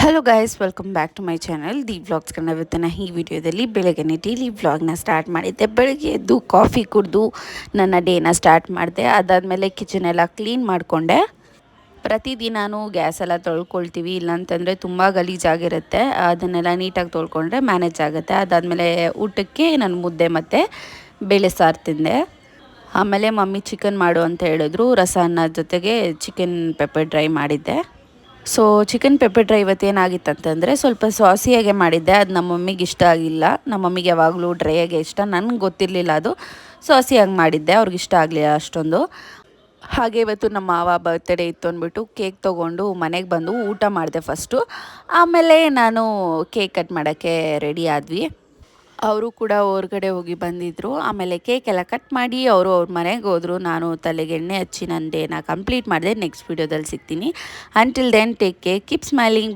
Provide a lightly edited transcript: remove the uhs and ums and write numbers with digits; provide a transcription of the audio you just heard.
Hello guys, welcome back to my channel the vlogs Kannada. ಇವತ್ತಿನ ಈ ವಿಡಿಯೋದಲ್ಲಿ ಬೆಳಗ್ಗೆ ಡೈಲಿ ವ್ಲಾಗ್ನ ಸ್ಟಾರ್ಟ್ ಮಾಡಿದ್ದೆ. ಬೆಳಗ್ಗೆ ಎದ್ದು ಕಾಫಿ ಕುಡಿದು ನನ್ನ ಡೇನ ಸ್ಟಾರ್ಟ್ ಮಾಡಿದೆ. ಅದಾದಮೇಲೆ ಕಿಚನ್ ಎಲ್ಲ ಕ್ಲೀನ್ ಮಾಡಿಕೊಂಡೆ. ಪ್ರತಿದಿನಾನು ಗ್ಯಾಸ್ ಎಲ್ಲ ತೊಳ್ಕೊಳ್ತೀವಿ, ಇಲ್ಲಾಂತಂದರೆ ತುಂಬ ಗಲೀಜಾಗಿರುತ್ತೆ. ಅದನ್ನೆಲ್ಲ ನೀಟಾಗಿ ತೊಳ್ಕೊಂಡ್ರೆ ಮ್ಯಾನೇಜ್ ಆಗುತ್ತೆ. ಅದಾದಮೇಲೆ ಊಟಕ್ಕೆ ನಾನು ಮುದ್ದೆ ಮತ್ತು ಬೇಳೆ ಸಾರು ತಿಂದೆ. ಆಮೇಲೆ ಮಮ್ಮಿ ಚಿಕನ್ ಮಾಡು ಅಂತ ಹೇಳಿದ್ರು. ರಸ ಅನ್ನದ ಜೊತೆಗೆ ಚಿಕನ್ ಪೆಪ್ಪರ್ ಡ್ರೈ ಮಾಡಿದ್ದೆ. ಸೊ ಚಿಕನ್ ಪೆಪ್ಪರ್ ಡ್ರೈ ಇವತ್ತೇನಾಗಿತ್ತಂತಂದರೆ ಸ್ವಲ್ಪ ಸಾಸಿಯಾಗೆ ಮಾಡಿದ್ದೆ. ಅದು ನಮ್ಮ ಮಮ್ಮಿಗೆ ಇಷ್ಟ ಆಗಿಲ್ಲ. ನಮ್ಮ ಮಮ್ಮಿಗೆ ಯಾವಾಗಲೂ ಡ್ರೈಯಾಗೆ ಇಷ್ಟ. ನನಗೆ ಗೊತ್ತಿರಲಿಲ್ಲ ಅದು ಸಾಸಿಯಾಗಿ ಮಾಡಿದ್ದೆ, ಅವ್ರಿಗೆ ಇಷ್ಟ ಆಗಲಿಲ್ಲ ಅಷ್ಟೊಂದು. ಹಾಗೆ ಇವತ್ತು ನಮ್ಮ ಮಾವ ಬರ್ತ್ಡೇ ಇತ್ತು ಅಂದ್ಬಿಟ್ಟು ಕೇಕ್ ತೊಗೊಂಡು ಮನೆಗೆ ಬಂದು ಊಟ ಮಾಡಿದೆ ಫಸ್ಟು. ಆಮೇಲೆ ನಾನು ಕೇಕ್ ಕಟ್ ಮಾಡೋಕ್ಕೆ ರೆಡಿ ಆದ್ವಿ. ಅವರು ಕೂಡ ಹೊರಗಡೆ ಹೋಗಿ ಬಂದಿದ್ದರು. ಆಮೇಲೆ ಕೇಕ್ ಎಲ್ಲ ಕಟ್ ಮಾಡಿ ಅವರು ಅವ್ರ ಮನೆಗೆ ಹೋದರು. ನಾನು ತಲೆಗೆ ಎಣ್ಣೆ ಹಚ್ಚಿ ನನ್ನ ಡೇನ ಕಂಪ್ಲೀಟ್ ಮಾಡಿದೆ. ನೆಕ್ಸ್ಟ್ ವೀಡಿಯೋದಲ್ಲಿ ಸಿಗ್ತೀನಿ. Until then take care, keep smiling.